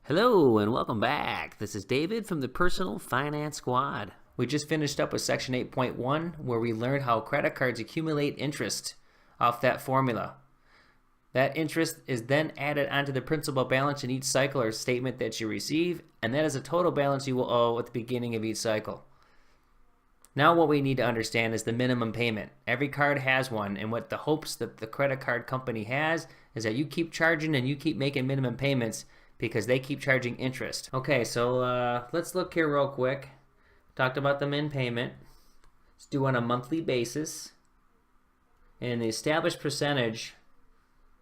Hello and welcome back. This is David from the Personal Finance Squad. We just finished up with section 8.1 where we learned how credit cards accumulate interest off that formula. That interest is then added onto the principal balance in each cycle or statement that you receive, and that is a total balance you will owe at the beginning of each cycle. Now what we need to understand is the minimum payment. Every card has one, and what the hopes that the credit card company has is that you keep charging and you keep making minimum payments because they keep charging interest. Okay, so let's look here real quick. Talked about the min payment. It's due on a monthly basis. And the established percentage,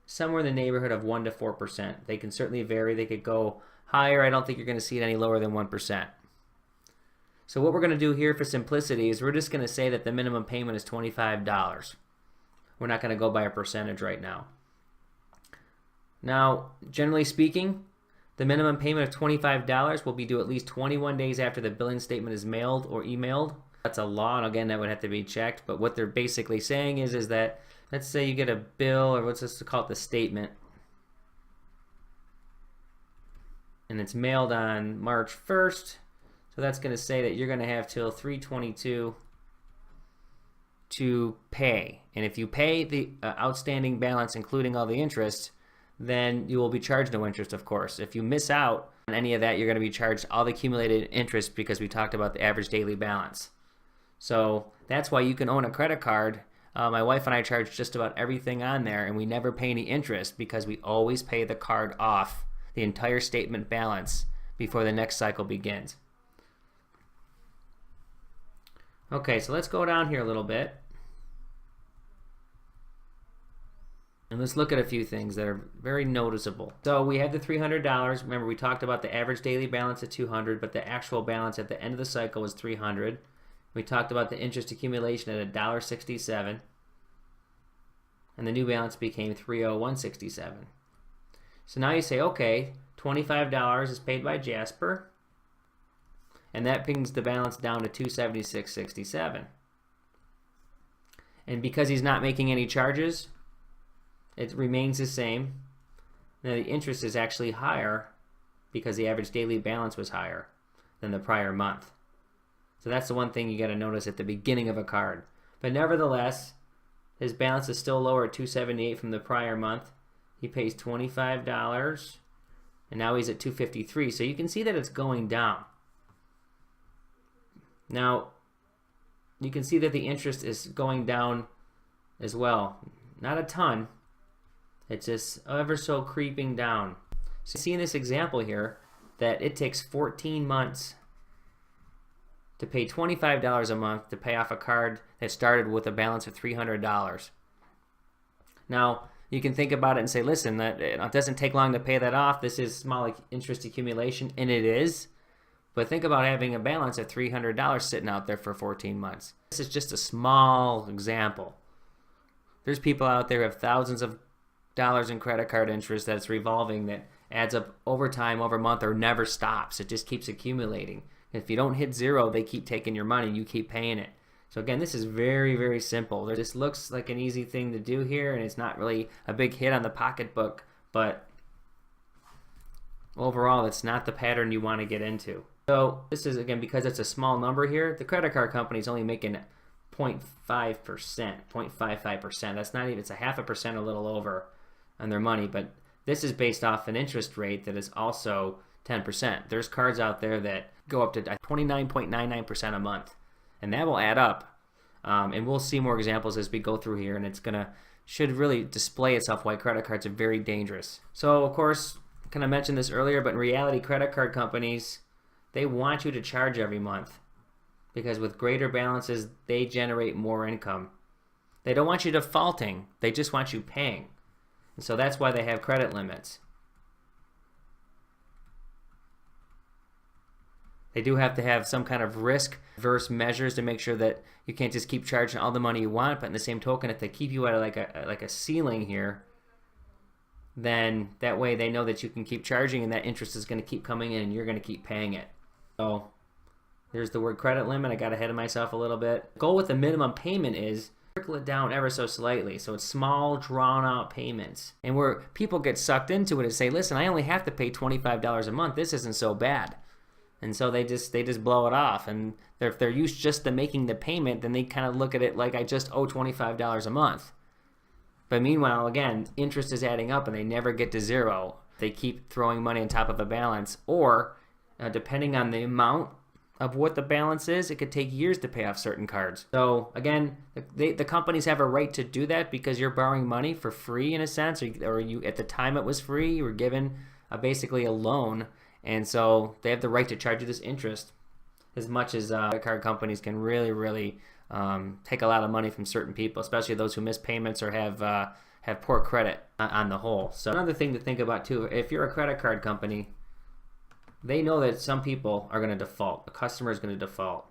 somewhere in the neighborhood of 1 to 4%. They can certainly vary. They could go higher. I don't think you're going to see it any lower than 1%. So what we're going to do here for simplicity is we're just going to say that the minimum payment is $25. We're not going to go by a percentage right now. Now, generally speaking, the minimum payment of $25 will be due at least 21 days after the billing statement is mailed or emailed. That's a law, and again, that would have to be checked. But what they're basically saying is that, let's say you get a bill, or let's just call it the statement, and it's mailed on March 1st. So that's going to say that you're going to have till 3/22 to pay. And if you pay the outstanding balance, including all the interest, then you will be charged no interest, of course. If you miss out on any of that, you're going to be charged all the accumulated interest because we talked about the average daily balance. So that's why you can own a credit card. My wife and I charge just about everything on there, and we never pay any interest because we always pay the card off, the entire statement balance, before the next cycle begins. Okay, so let's go down here a little bit. And let's look at a few things that are very noticeable. So we have the $300. Remember, we talked about the average daily balance at $200, but the actual balance at the end of the cycle was $300. We talked about the interest accumulation at $1.67, and the new balance became $301.67. So now you say, okay, $25 is paid by Jasper, and that brings the balance down to $276.67. And because he's not making any charges, it remains the same. Now the interest is actually higher because the average daily balance was higher than the prior month. So that's the one thing you got to notice at the beginning of a card. But nevertheless, his balance is still lower at $278 from the prior month. He pays $25, and now he's at $253. So you can see that it's going down. Now, you can see that the interest is going down as well. Not a ton. It's just ever so creeping down. So you see in this example here that it takes 14 months to pay $25 a month to pay off a card that started with a balance of $300. Now, you can think about it and say, listen, that it doesn't take long to pay that off. This is small interest accumulation, and it is. But think about having a balance of $300 sitting out there for 14 months. This is just a small example. There's people out there who have thousands of dollars in credit card interest that's revolving that adds up over time, over a month, or never stops. It just keeps accumulating. If you don't hit zero, they keep taking your money and you keep paying it. So again, this is very, very simple. This looks like an easy thing to do here, and it's not really a big hit on the pocketbook, but overall, it's not the pattern you want to get into. So this is, again, because it's a small number here, the credit card company is only making 0.5%, 0.55%. That's not even, it's a 0.5%, a little over on their money, but this is based off an interest rate that is also 10%. There's cards out there that go up to 29.99% a month, and that will add up. And we'll see more examples as we go through here, and should really display itself why credit cards are very dangerous. So of course, I kind of mentioned this earlier, but in reality, credit card companies, they want you to charge every month because with greater balances, they generate more income. They don't want you defaulting. They just want you paying. And so that's why they have credit limits. They do have to have some kind of risk-averse measures to make sure that you can't just keep charging all the money you want, but in the same token, if they keep you at like a ceiling here, then that way they know that you can keep charging and that interest is going to keep coming in and you're going to keep paying it. So there's the word credit limit. I got ahead of myself a little bit. The goal with the minimum payment is trickle it down ever so slightly. So it's small, drawn out payments. And where people get sucked into it and say, listen, I only have to pay $25 a month. This isn't so bad. And so they just blow it off. And if they're used just to making the payment, then they kind of look at it like I just owe $25 a month. But meanwhile, again, interest is adding up and they never get to zero. They keep throwing money on top of a balance, or depending on the amount of what the balance is, it could take years to pay off certain cards. So again, the companies have a right to do that because you're borrowing money for free in a sense, or you at the time it was free, you were given basically a loan, and so they have the right to charge you this interest. As much as credit card companies can really take a lot of money from certain people, especially those who miss payments or have poor credit on the whole. So another thing to think about too, if you're a credit card company, they know that some people are going to default. A customer is going to default.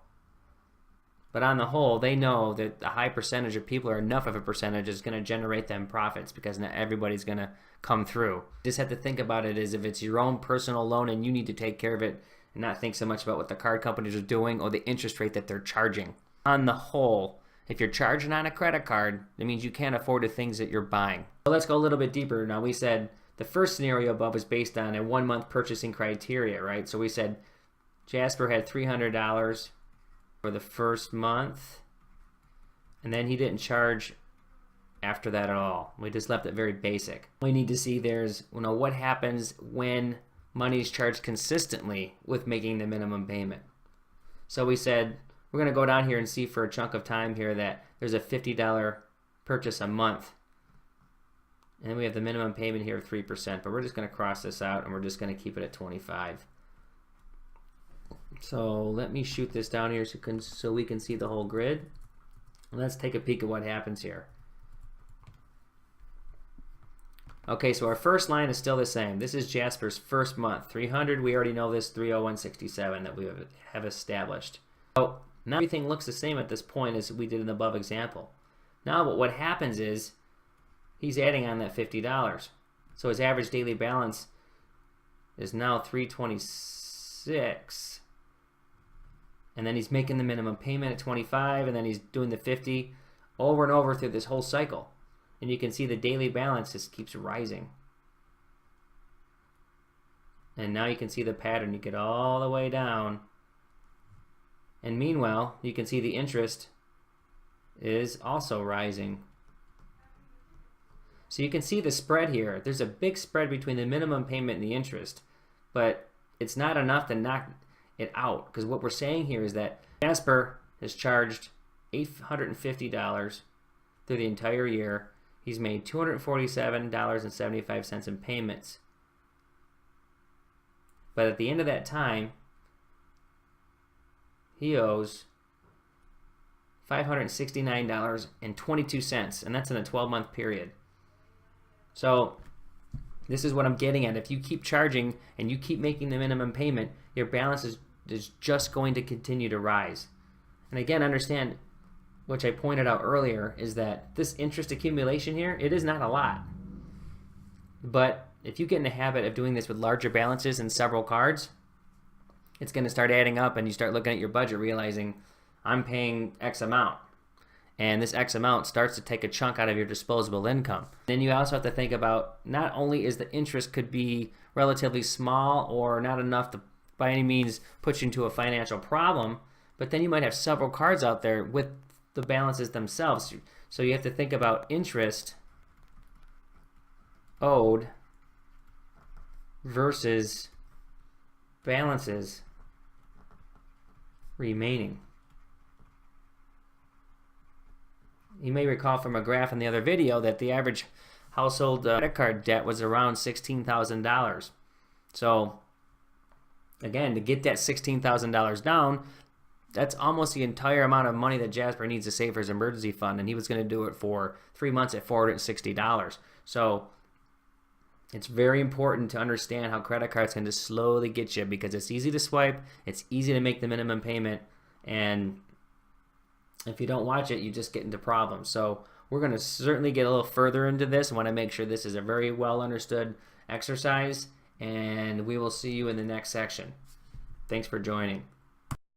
But on the whole, they know that a high percentage of people, or enough of a percentage, is going to generate them profits because not everybody's going to come through. You just have to think about it as if it's your own personal loan and you need to take care of it and not think so much about what the card companies are doing or the interest rate that they're charging. On the whole, if you're charging on a credit card, that means you can't afford the things that you're buying. So let's go a little bit deeper. Now, we said the first scenario above was based on a 1-month purchasing criteria, right? So we said Jasper had $300 for the first month, and then he didn't charge after that at all. We just left it very basic. We need to see what happens when money is charged consistently with making the minimum payment. So we said we're going to go down here and see for a chunk of time here that there's a $50 purchase a month. And then we have the minimum payment here of 3%, but we're just going to cross this out and we're just going to keep it at 25. So let me shoot this down here so we can see the whole grid. Let's take a peek at what happens here. Okay, so our first line is still the same. This is Jasper's first month. 300, we already know this 301.67 that we have established. So now everything looks the same at this point as we did in the above example. Now what happens is he's adding on that $50. So his average daily balance is now $326. And then he's making the minimum payment at 25, and then he's doing the 50 over and over through this whole cycle. And you can see the daily balance just keeps rising. And now you can see the pattern. You get all the way down. And meanwhile, you can see the interest is also rising. So you can see the spread here. There's a big spread between the minimum payment and the interest, but it's not enough to knock it out, because what we're saying here is that Jasper has charged $850 through the entire year. He's made $247.75 in payments. But at the end of that time, he owes $569.22, and that's in a 12-month period. So this is what I'm getting at. If you keep charging and you keep making the minimum payment, your balance is just going to continue to rise. And again, understand, which I pointed out earlier, is that this interest accumulation here, it is not a lot. But if you get in the habit of doing this with larger balances and several cards, it's going to start adding up, and you start looking at your budget realizing I'm paying X amount. And this X amount starts to take a chunk out of your disposable income. Then you also have to think about, not only is the interest could be relatively small or not enough to by any means put you into a financial problem, but then you might have several cards out there with the balances themselves. So you have to think about interest owed versus balances remaining. You may recall from a graph in the other video that the average household credit card debt was around $16,000. So again, to get that $16,000 down, that's almost the entire amount of money that Jasper needs to save for his emergency fund, and he was going to do it for 3 months at $460. So it's very important to understand how credit cards can just slowly get you, because it's easy to swipe, it's easy to make the minimum payment, and if you don't watch it, you just get into problems. So we're going to certainly get a little further into this. I want to make sure this is a very well understood exercise, and we will see you in the next section. Thanks for joining.